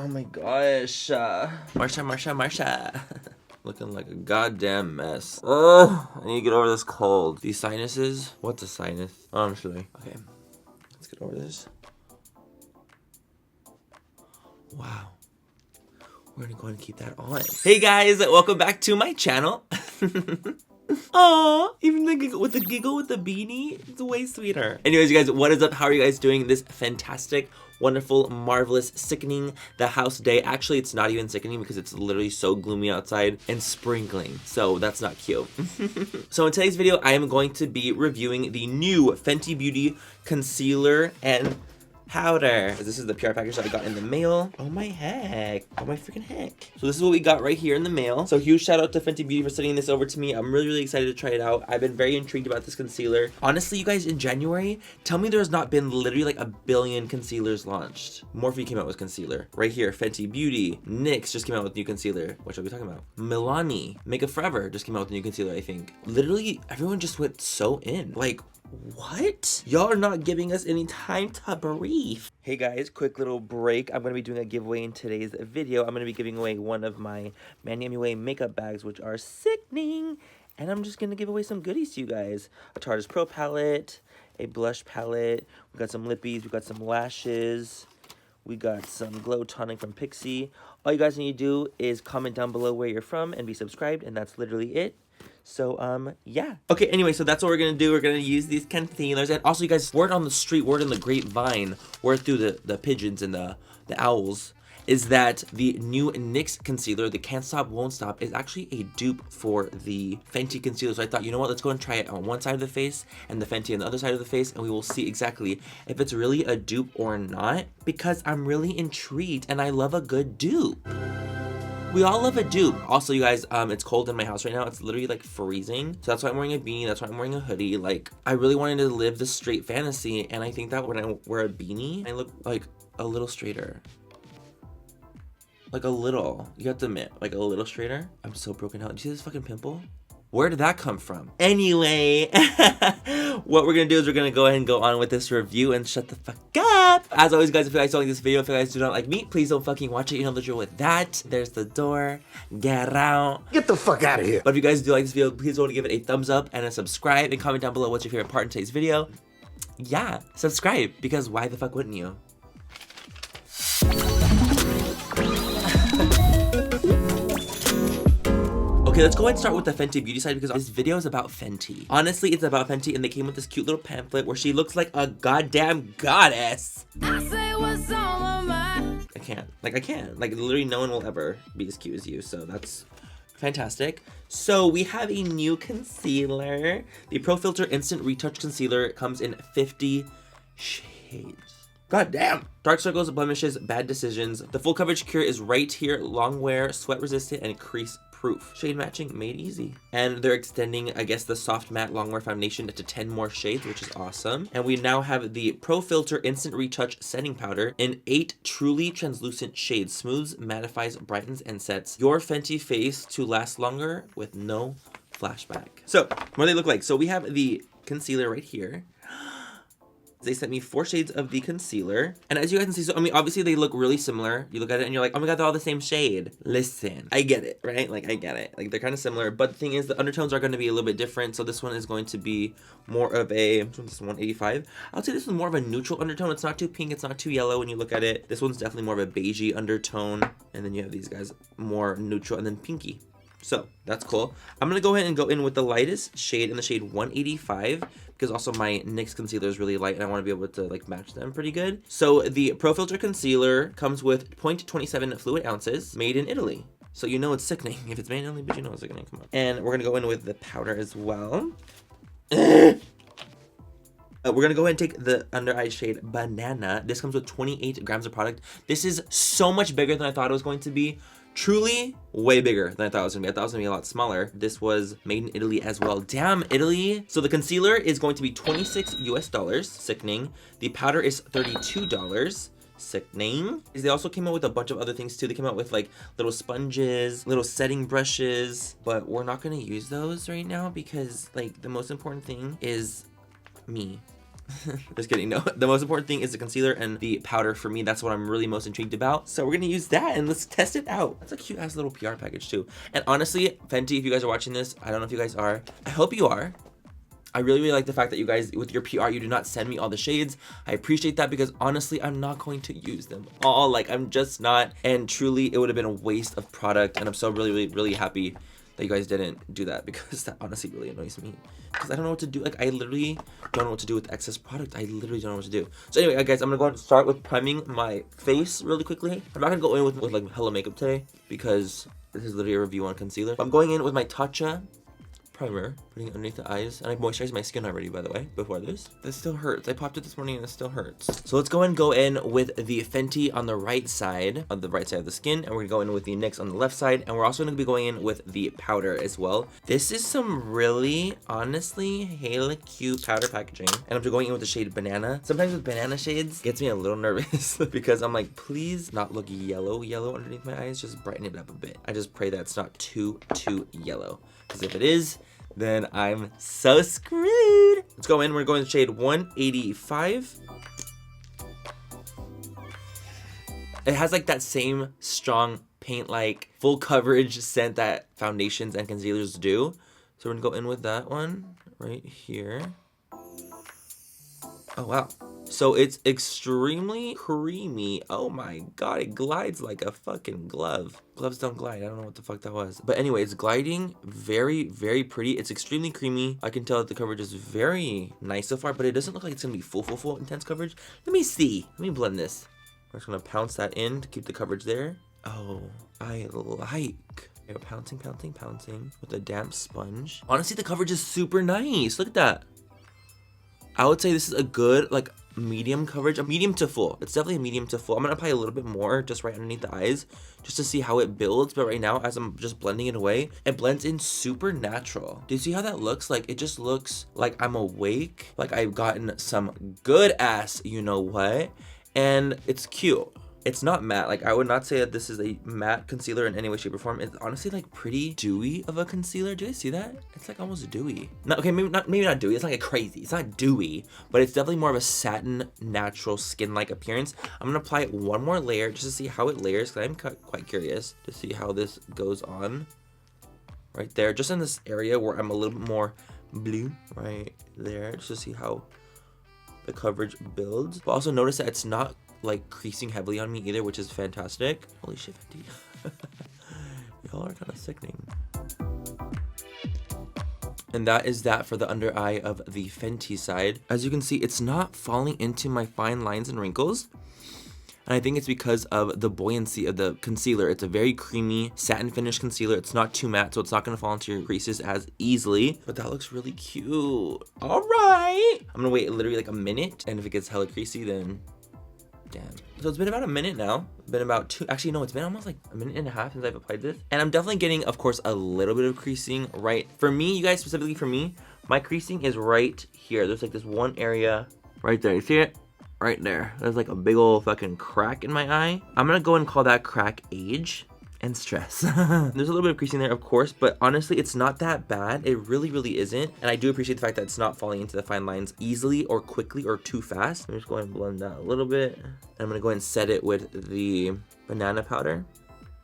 Oh my gosh. Marsha. Looking like a goddamn mess. I need to get over this cold. These sinuses? What's a sinus? Honestly. Okay, let's get over this. Wow. We're gonna go ahead and keep that on. Hey guys, welcome back to my channel. Aww, even the giggle with the beanie, it's way sweeter. Anyways, you guys, what is up? How are you guys doing this fantastic, wonderful, marvelous, sickening the house day? Actually, it's not even sickening because it's literally so gloomy outside and sprinkling, so that's not cute. So in today's video, I am going to be reviewing the new Fenty Beauty concealer and powder. This is the PR package that I got in the mail. Oh my heck. Oh my freaking heck. So this is what we got right here in the mail. So huge shout out to Fenty Beauty for sending this over to me. I'm really excited to try it out. I've been very intrigued about this concealer. Honestly, you guys, in January, tell me there's not been literally like 1 billion concealers launched. Morphe came out with concealer. Right here, Fenty Beauty. NYX just came out with new concealer. What are we talking about? Milani. Makeup Forever just came out with new concealer, I think. Literally, everyone just went so in. Like, what? Y'all are not giving us any time to breathe. Hey guys, quick little break. I'm going to be doing a giveaway in today's video. I'm going to be giving away one of my MannyMua makeup bags, which are sickening. And I'm just going to give away some goodies to you guys. A Tarte's Pro palette, a blush palette. We got some lippies. We got some lashes. We got some glow tonic from Pixie. All you guys need to do is comment down below where you're from and be subscribed. And that's literally it. So, yeah. Okay, anyway, so that's what we're gonna do. We're gonna use these concealers. And also, you guys, word on the street, word in the grapevine, word through the pigeons and the owls, is that the new NYX concealer, the Can't Stop, Won't Stop, is actually a dupe for the Fenty concealer. So I thought, you know what, let's go and try it on one side of the face and the Fenty on the other side of the face, and we will see exactly if it's really a dupe or not, because I'm really intrigued and I love a good dupe. We all love a dupe. Also, you guys, it's cold in my house right now. It's literally like freezing. So that's why I'm wearing a beanie. That's why I'm wearing a hoodie. Like, I really wanted to live the straight fantasy. And I think that when I wear a beanie, I look like a little straighter. Like a little. You have to admit, like a little straighter. I'm so broken out. Do you see this fucking pimple? Where did that come from? Anyway, what we're gonna do is we're gonna go ahead and go on with this review and shut the fuck up. As always, guys, if you guys don't like this video, if you guys do not like me, please don't fucking watch it. You know the drill with that. There's the door. Get out. Get the fuck out of here. But if you guys do like this video, please don't give it a thumbs up and a subscribe, and comment down below what's your favorite part in today's video. Yeah, subscribe, because why the fuck wouldn't you? Okay, let's go ahead and start with the Fenty Beauty side, because this video is about Fenty. Honestly, it's about Fenty, and they came with this cute little pamphlet where she looks like a goddamn goddess. I say what's on my mind. I can't. Like, literally no one will ever be as cute as you, so that's fantastic. So we have a new concealer. The Pro Filter Instant Retouch Concealer comes in 50 shades. God damn. Dark circles, blemishes, bad decisions. The full coverage cure is right here. Long wear, sweat resistant, and crease proof. Shade matching made easy. And they're extending, I guess, the soft matte long wear foundation to 10 more shades, which is awesome. And we now have the Pro Filter Instant Retouch Setting Powder in 8 truly translucent shades. Smooths, mattifies, brightens, and sets your Fenty face to last longer with no flashback. So, what do they look like? So we have the concealer right here. They sent me 4 shades of the concealer. And as you guys can see, so I mean, obviously they look really similar. You look at it and you're like, oh my god, they're all the same shade. Listen, I get it, right? Like, I get it. Like, they're kind of similar. But the thing is, the undertones are going to be a little bit different. So this one is going to be more of a, this one's 185. I would say this is more of a neutral undertone. It's not too pink. It's not too yellow when you look at it. This one's definitely more of a beigey undertone. And then you have these guys more neutral and then pinky. So that's cool. I'm going to go ahead and go in with the lightest shade in the shade 185, because also my NYX concealer is really light and I want to be able to like match them pretty good. So the Pro Filter concealer comes with 0.27 fluid ounces, made in Italy. So you know it's sickening if it's made in Italy, but you know it's sickening. Come on. And we're going to go in with the powder as well. We're going to go ahead and take the under eye shade Banana. This comes with 28 grams of product. This is so much bigger than I thought it was going to be. Truly way bigger than I thought it was gonna be. I thought it was gonna be a lot smaller. This was made in Italy as well. Damn, Italy. So the concealer is going to be $26 US, sickening. The powder is $32, sickening. They also came out with a bunch of other things too. They came out with like little sponges, little setting brushes, but we're not gonna use those right now because like the most important thing is me. Just kidding. No, the most important thing is the concealer and the powder for me. That's what I'm really most intrigued about. So we're gonna use that and let's test it out. That's a cute ass little PR package too. And honestly, Fenty, if you guys are watching this, I don't know if you guys are. I hope you are. I really like the fact that you guys, with your PR, you do not send me all the shades. I appreciate that because honestly, I'm not going to use them all. Like, I'm just not. And truly, it would have been a waste of product. And I'm so really happy that you guys didn't do that because that honestly really annoys me. Because I don't know what to do. Like, I literally don't know what to do with excess product. I literally don't know what to do. So anyway, guys, I'm going to go ahead and start with priming my face really quickly. I'm not going to go in with like hella makeup today because this is literally a review on concealer. I'm going in with my Tatcha primer, putting it underneath the eyes, and I moisturized my skin already, by the way, before this. This still hurts. I popped it this morning and it still hurts. So let's go in with the Fenty on the right side of the skin, and we're gonna go in with the NYX on the left side, and we're also gonna be going in with the powder as well. This is some really, honestly, hella cute powder packaging, and I'm going in with the shade Banana. Sometimes with banana shades, gets me a little nervous because I'm like, please not look yellow underneath my eyes, just brighten it up a bit. I just pray that it's not too yellow, because if it is, then I'm so screwed. Let's go in. We're going to shade 185. It has like that same strong paint-like full coverage scent that foundations and concealers do. So we're gonna go in with that one right here. Oh wow. So it's extremely creamy. Oh my god, it glides like a fucking glove. Gloves don't glide. I don't know what the fuck that was. But anyway, it's gliding very pretty. It's extremely creamy. I can tell that the coverage is very nice so far, but it doesn't look like it's gonna be full intense coverage. Let me see. Let me blend this. I'm just gonna pounce that in to keep the coverage there. Oh, I like. Pouncing with a damp sponge. Honestly, the coverage is super nice. Look at that. I would say this is a good, like, medium coverage, a medium to full. It's definitely a medium to full. I'm gonna apply a little bit more just right underneath the eyes just to see how it builds. But right now, as I'm just blending it away, it blends in super natural. Do you see how that looks? Like, it just looks like I'm awake, like I've gotten some good ass, you know what? And it's cute. It's not matte. Like, I would not say that this is a matte concealer in any way, shape, or form. It's honestly like pretty dewy of a concealer. Do you see that? It's like almost dewy. No, okay, maybe not dewy. It's not like crazy. It's not dewy, but it's definitely more of a satin, natural skin-like appearance. I'm gonna apply one more layer just to see how it layers, because I'm quite curious to see how this goes on. Right there, just in this area where I'm a little bit more blue, right there, just to see how the coverage builds. But also notice that it's not like creasing heavily on me either, which is fantastic. Holy shit, Fenty. Y'all are kind of sickening. And that is that for the under eye of the Fenty side. As you can see, it's not falling into my fine lines and wrinkles. And I think it's because of the buoyancy of the concealer. It's a very creamy satin finish concealer. It's not too matte, so it's not gonna fall into your creases as easily. But that looks really cute. All right. I'm gonna wait literally like a minute, and if it gets hella creasy, then damn. So it's been about a minute now. Been about two, actually no, it's been almost like a minute and a half since I've applied this. And I'm definitely getting, of course, a little bit of creasing right. For me, you guys, specifically for me, my creasing is right here. There's like this one area right there. You see it? Right there. There's like a big old fucking crack in my eye. I'm gonna go and call that crack age and stress. There's a little bit of creasing there, of course, but honestly, it's not that bad. It really isn't. And I do appreciate the fact that it's not falling into the fine lines easily or quickly or too fast. I'm just going to blend that a little bit. And I'm gonna go ahead and set it with the banana powder.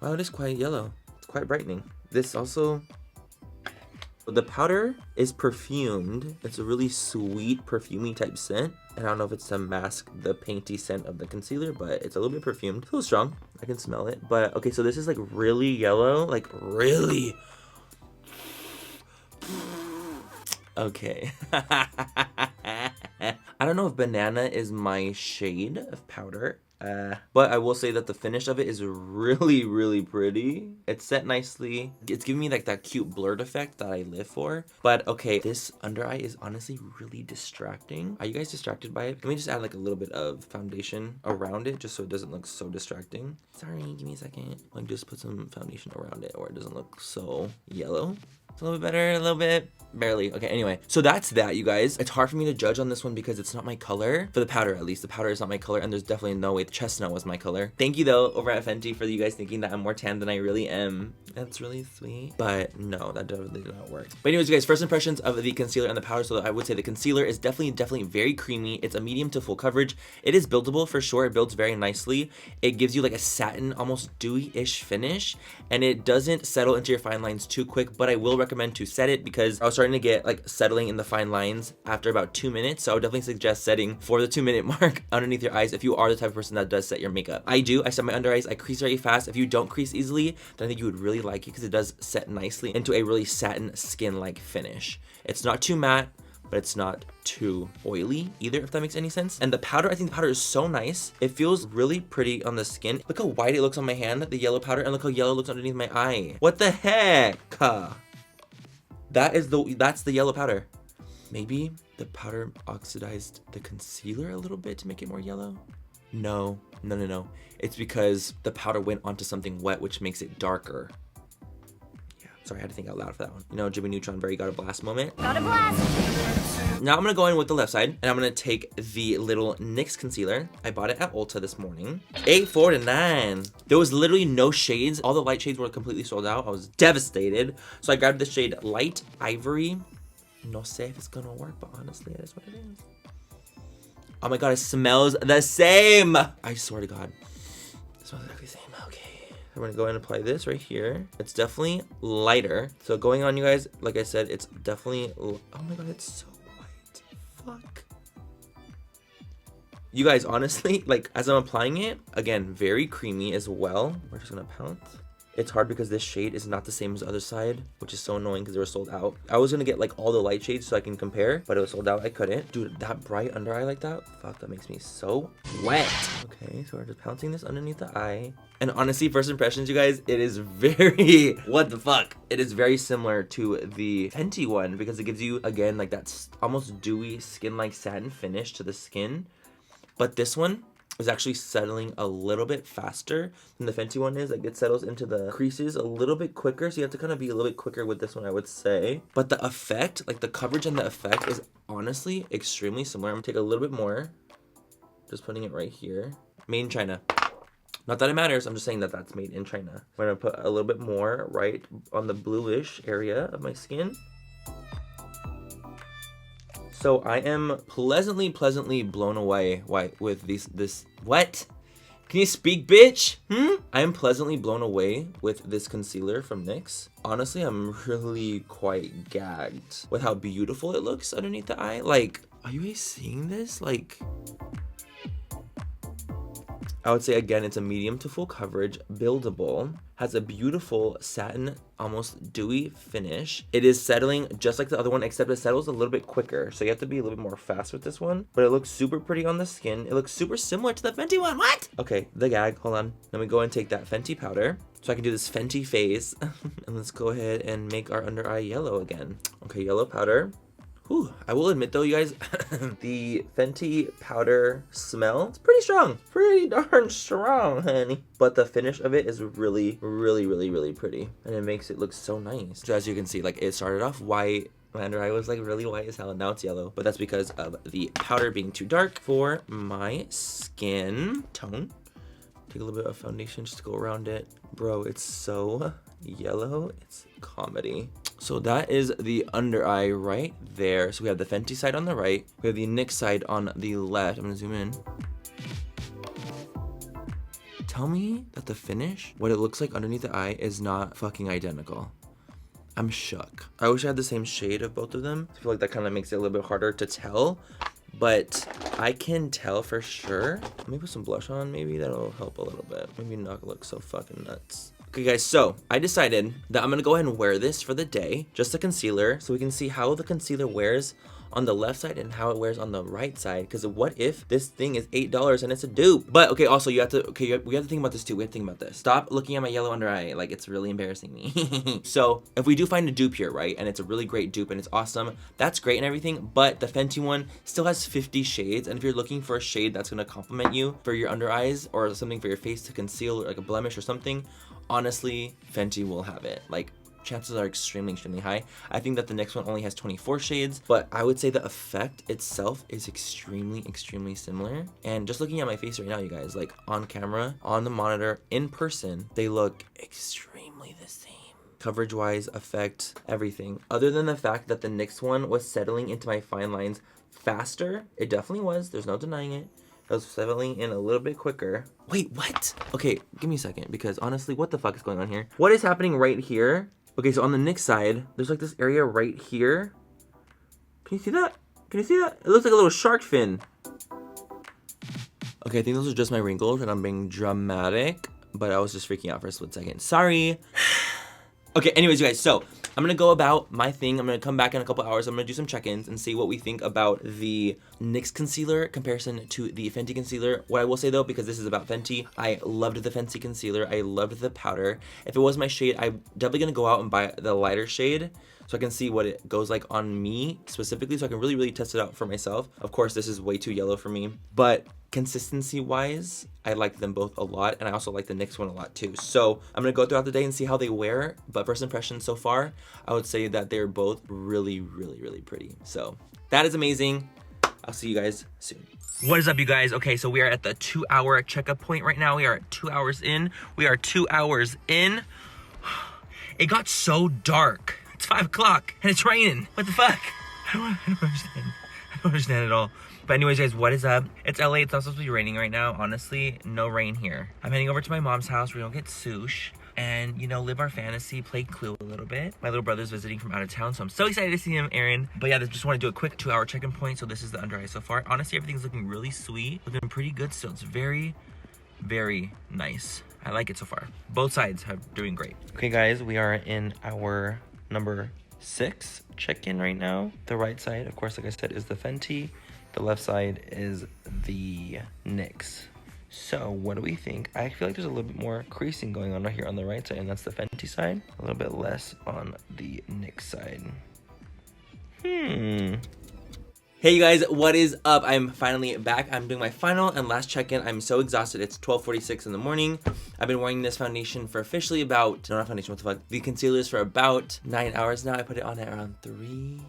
Wow, it is quite yellow. It's quite brightening. This also, the powder is perfumed. It's a really sweet, perfumey type scent. And I don't know if it's to mask the painty scent of the concealer, but it's a little bit perfumed. It feels strong. I can smell it. But okay, so this is like really yellow, like really. Okay. I don't know if banana is my shade of powder. But I will say that the finish of it is really pretty. It's set nicely. It's giving me like that cute blurred effect that I live for. But okay, this under eye is honestly really distracting. Are you guys distracted by it? Let me just add like a little bit of foundation around it just so it doesn't look so distracting. Sorry, give me a second. Like just put some foundation around it or it doesn't look so yellow. It's a little bit better, a little bit. Barely. Okay, anyway. So that's that, you guys. It's hard for me to judge on this one because it's not my color. For the powder, at least. The powder is not my color, and there's definitely no way the chestnut was my color. Thank you, though, over at Fenty for you guys thinking that I'm more tan than I really am. That's really sweet. But no, that definitely did not work. But anyways, you guys, first impressions of the concealer and the powder. So I would say the concealer is definitely very creamy. It's a medium to full coverage. It is buildable for sure. It builds very nicely. It gives you like a satin, almost dewy-ish finish, and it doesn't settle into your fine lines too quick, but I will recommend to set it because I was starting to get like settling in the fine lines after about 2 minutes. So I would definitely suggest setting for the 2-minute mark underneath your eyes if you are the type of person that does set your makeup. I set my under eyes. I crease very fast. If you don't crease easily, then I think you would really like it because it does set nicely into a really satin skin-like finish. It's not too matte, but it's not too oily either, if that makes any sense. And the powder, I think the powder is so nice. It feels really pretty on the skin. Look how white it looks on my hand, the yellow powder, and look how yellow it looks underneath my eye. What the heck? That's the yellow powder. Maybe the powder oxidized the concealer a little bit to make it more yellow? No. It's because the powder went onto something wet, which makes it darker. Sorry, I had to think out loud for that one. You know, Jimmy Neutron very got a blast moment. Got a blast! Now I'm gonna go in with the left side, and I'm gonna take the little NYX concealer. I bought it at Ulta this morning. $8.49. There was literally no shades. All the light shades were completely sold out. I was devastated. So I grabbed the shade Light Ivory. No sé if it's gonna work, but honestly, it is what it is. Oh my god, it smells the same! I swear to god. It smells exactly the same. Okay. I'm gonna go ahead and apply this right here. It's definitely lighter. So going on, you guys, like I said, it's definitely, oh my god, it's so white. Fuck. You guys, honestly, like as I'm applying it, again, very creamy as well. We're just gonna pounce. It's hard because this shade is not the same as the other side, which is so annoying because they were sold out. I was gonna get like all the light shades so I can compare, but it was sold out. I couldn't. Dude, that bright under eye like that, fuck, that makes me so wet. Okay, so we're just pouncing this underneath the eye. And honestly, first impressions, you guys, it is very, what the fuck? It is very similar to the Fenty one because it gives you, again, like that almost dewy skin-like satin finish to the skin. But this one is actually settling a little bit faster than the Fenty one is. Like it settles into the creases a little bit quicker. So you have to kind of be a little bit quicker with this one, I would say. But the effect, like the coverage and the effect is honestly extremely similar. I'm gonna take a little bit more. Just putting it right here. Made in China. Not that it matters, I'm just saying that that's made in China. I'm gonna put a little bit more right on the bluish area of my skin. So I am pleasantly blown away with this, what? Can you speak, bitch? I am pleasantly blown away with this concealer from NYX. Honestly, I'm really quite gagged with how beautiful it looks underneath the eye. Like, are you guys seeing this? Like, I would say, again, it's a medium to full coverage, buildable, has a beautiful satin, almost dewy finish. It is settling just like the other one, except it settles a little bit quicker. So you have to be a little bit more fast with this one, but it looks super pretty on the skin. It looks super similar to the Fenty one. What? Okay, the gag, hold on. Let me go and take that Fenty powder so I can do this Fenty phase. And let's go ahead and make our under eye yellow again. Okay, yellow powder. Whew. I will admit though, you guys, the Fenty powder smell, it's pretty strong. Pretty darn strong, honey. But the finish of it is really pretty. And it makes it look so nice. So as you can see, like it started off white. My under eye was like really white as hell, and now it's yellow. But that's because of the powder being too dark for my skin tone. Take a little bit of foundation just to go around it. Bro, it's so yellow, it's comedy. So that is the under eye right there. So we have the Fenty side on the right. We have the NYX side on the left. I'm gonna zoom in. Tell me that the finish, what it looks like underneath the eye, is not fucking identical. I'm shook. I wish I had the same shade of both of them. I feel like that kind of makes it a little bit harder to tell, but I can tell for sure. Let me put some blush on, maybe that'll help a little bit. Maybe not look so fucking nuts. Okay guys, so I decided that I'm gonna go ahead and wear this for the day, just a concealer, so we can see how the concealer wears on the left side and how it wears on the right side. Because what if this thing is $8 and it's a dupe? But okay, also we have to think about this too. We have to think about this. Stop looking at my yellow under eye, like it's really embarrassing me. So if we do find a dupe here, right, and it's a really great dupe and it's awesome, that's great and everything, but the Fenty one still has 50 shades, and if you're looking for a shade that's gonna complement you for your under eyes or something for your face to conceal, or like a blemish or something, honestly, Fenty will have it. Like, chances are extremely, extremely high. I think that the next one only has 24 shades, but I would say the effect itself is extremely, extremely similar. And just looking at my face right now, you guys, like on camera, on the monitor, in person, they look extremely the same. Coverage wise, effect, everything. Other than the fact that the NYX one was settling into my fine lines faster, it definitely was, there's no denying it. It was settling in a little bit quicker. Wait, what? Okay, give me a second, because honestly, what the fuck is going on here? What is happening right here? Okay, so on the NYX side, there's like this area right here. Can you see that? Can you see that? It looks like a little shark fin. Okay, I think those are just my wrinkles and I'm being dramatic, but I was just freaking out for a split second. Sorry. Okay, anyways, you guys, so I'm gonna go about my thing. I'm gonna come back in a couple hours. I'm gonna do some check-ins and see what we think about the NYX concealer comparison to the Fenty concealer. What I will say though, because this is about Fenty, I loved the Fenty concealer. I loved the powder. If it was my shade, I'm definitely gonna go out and buy the lighter shade so I can see what it goes like on me specifically, so I can really, really test it out for myself. Of course, this is way too yellow for me, but consistency wise, I like them both a lot, and I also like the NYX one a lot too. So I'm gonna go throughout the day and see how they wear, but first impressions so far, I would say that they're both really, really, really pretty. So that is amazing. I'll see you guys soon. What is up, you guys? Okay, so we are at the 2-hour checkup point right now. We are at 2 hours in. We are 2 hours in. It got so dark. It's 5 o'clock and it's raining. What the fuck? I don't understand. I don't understand at all. But anyways, guys, what is up? It's LA. It's not supposed to be raining right now. Honestly, no rain here. I'm heading over to my mom's house. We're gonna get sushi and, you know, live our fantasy, play Clue a little bit. My little brother's visiting from out of town, so I'm so excited to see him, Aaron. But yeah, just want to do a quick 2-hour check-in point. So this is the under eye so far. Honestly, everything's looking really sweet. Looking pretty good still. It's very, very nice. I like it so far. Both sides are doing great. Okay, guys, we are in our number 6 check-in right now. The right side, of course, like I said, is the Fenty. The left side is the NYX. So what do we think? I feel like there's a little bit more creasing going on right here on the right side, and that's the Fenty side. A little bit less on the NYX side. Hey you guys, what is up? I'm finally back. I'm doing my final and last check-in. I'm so exhausted. It's 12:46 in the morning. I've been wearing this foundation for officially about, no, not foundation, what the fuck? The concealers for about 9 hours now. I put it on at around 3:30,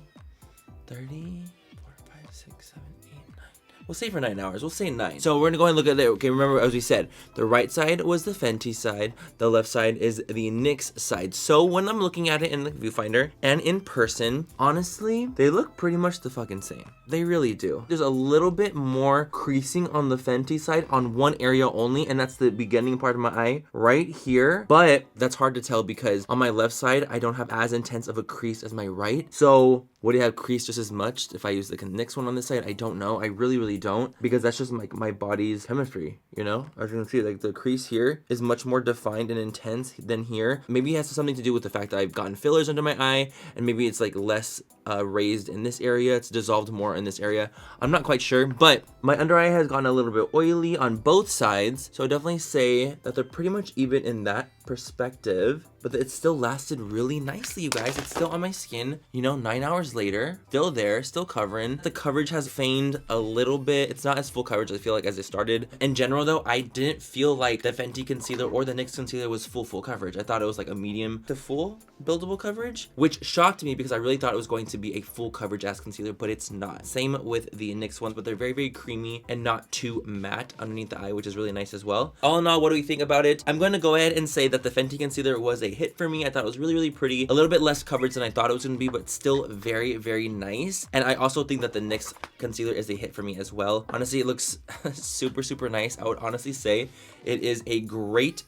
4, 5, 6, 7, 8, 9. We'll say for 9 hours. We'll say 9. So we're gonna go and look at it. Okay, remember, as we said, the right side was the Fenty side. The left side is the NYX side. So when I'm looking at it in the viewfinder and in person, honestly, they look pretty much the fucking same. They really do. There's a little bit more creasing on the Fenty side on one area only, and that's the beginning part of my eye right here. But that's hard to tell because on my left side, I don't have as intense of a crease as my right. So would it have creased just as much if I use the NYX one on this side? I don't know. I really, really don't, because that's just like my body's chemistry, you know? As you can see, like the crease here is much more defined and intense than here. Maybe it has something to do with the fact that I've gotten fillers under my eye, and maybe it's like less raised in this area. It's dissolved more in this area. I'm not quite sure, but my under eye has gotten a little bit oily on both sides. So I definitely say that they're pretty much even in that perspective, but it still lasted really nicely, you guys. It's still on my skin, you know, 9 hours later, still there, still covering. The coverage has feigned a little bit. It's not as full coverage, I feel like, as it started. In general though, I didn't feel like the Fenty concealer or the NYX concealer was full coverage. I thought it was like a medium to full buildable coverage, which shocked me because I really thought it was going to be a full coverage ass concealer, but it's not. Same with the NYX ones, but they're very, very creamy and not too matte underneath the eye, which is really nice as well. All in all, what do we think about it? I'm going to go ahead and say that the Fenty concealer was a hit for me. I thought it was really, really pretty. A little bit less coverage than I thought it was going to be, but still very, very nice. And I also think that the NYX concealer is a hit for me as well. Honestly, it looks super nice. I would honestly say it is a great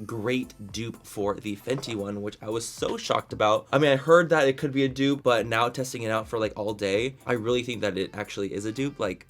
dupe for the Fenty one, which I was so shocked about. I mean, I heard that it could be a dupe, but now testing it out for like all day, I really think that it actually is a dupe, like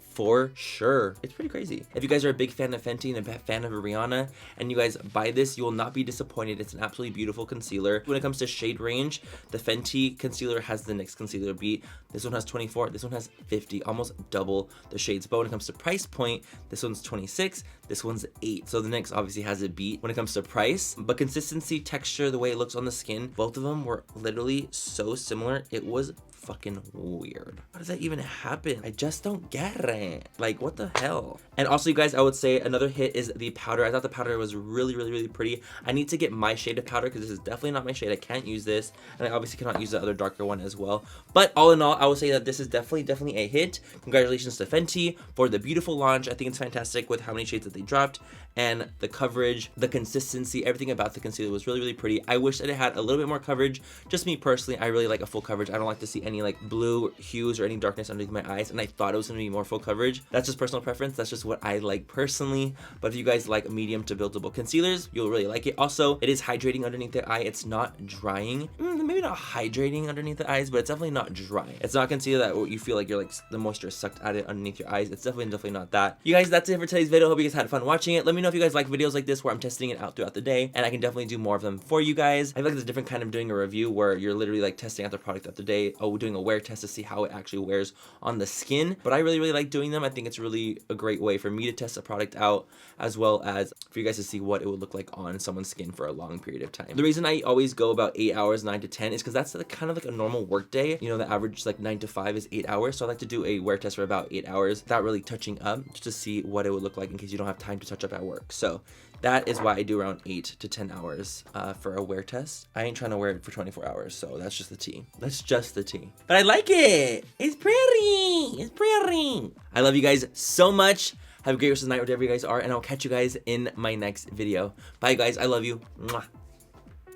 for sure. It's pretty crazy. If you guys are a big fan of Fenty and a fan of Rihanna, and you guys buy this, you will not be disappointed. It's an absolutely beautiful concealer. When it comes to shade range, the Fenty concealer has the NYX concealer beat. This one has 24, this one has 50, almost double the shades. But when it comes to price point, this one's 26, this one's 8. So the NYX obviously has a beat when it comes to price, but consistency, texture, the way it looks on the skin, both of them were literally so similar. It was fucking weird. How does that even happen? I just don't get it. Like, what the hell? And also, you guys, I would say another hit is the powder. I thought the powder was really pretty. I need to get my shade of powder because this is definitely not my shade. I can't use this, and I obviously cannot use the other darker one as well. But all in all, I would say that this is definitely a hit. Congratulations to Fenty for the beautiful launch. I think it's fantastic with how many shades that they dropped, and the coverage, the consistency, everything about the concealer was really pretty. I wish that it had a little bit more coverage. Just me personally, I really like a full coverage. I don't like to see any like blue hues or any darkness underneath my eyes, and I thought it was going to be more full coverage. That's just personal preference. That's just what I like personally. But if you guys like medium to buildable concealers, you'll really like it. Also, it is hydrating underneath the eye. It's not drying. Maybe not hydrating underneath the eyes, but it's definitely not dry. It's not concealer that you feel like you're like the moisture is sucked out of it underneath your eyes. It's definitely not that. You guys, that's it for today's video. Hope you guys had fun watching it. Let me know if you guys like videos like this where I'm testing it out throughout the day, and I can definitely do more of them for you guys. I feel like it's a different kind of doing a review where you're literally like testing out the product throughout the day. Oh, we're doing a wear test to see how it actually wears on the skin. But I really like doing them. I think it's really a great way for me to test a product out, as well as for you guys to see what it would look like on someone's skin for a long period of time. The reason I always go about 8 hours, 9 to 10, is because that's kind of like a normal work day. You know, the average like 9 to 5 is 8 hours. So I like to do a wear test for about 8 hours without really touching up, just to see what it would look like in case you don't have time to touch up at work. So that is why I do around 8 to 10 hours for a wear test. I ain't trying to wear it for 24 hours, so that's just the tea. That's just the tea. But I like it. It's pretty. It's pretty. I love you guys so much. Have a great rest of the night, wherever you guys are, and I'll catch you guys in my next video. Bye, guys. I love you. Mwah.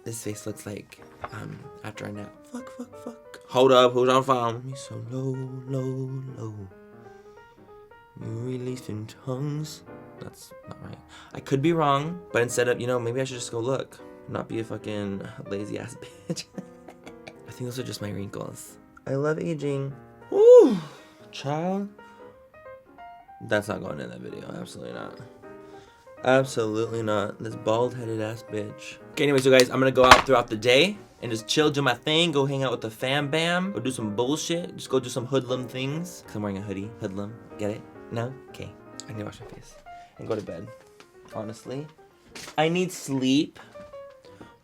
This face looks like after a nap. Fuck. Hold up. Who's on phone? Me so low. You releasing tongues. That's not right. I could be wrong, but instead of, maybe I should just go look. Not be a fucking lazy ass bitch. I think those are just my wrinkles. I love aging. Woo! Child. That's not going in that video. Absolutely not. Absolutely not. This bald-headed ass bitch. Okay, anyway, so guys, I'm gonna go out throughout the day and just chill, do my thing, go hang out with the fam bam, go do some bullshit, just go do some hoodlum things. Cause I'm wearing a hoodie. Hoodlum. Get it? No? Okay. I need to wash my face and go to bed. Honestly, I need sleep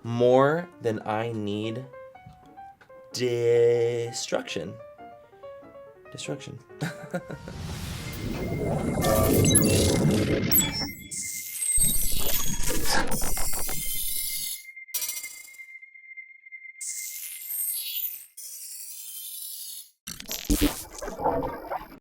more than I need destruction.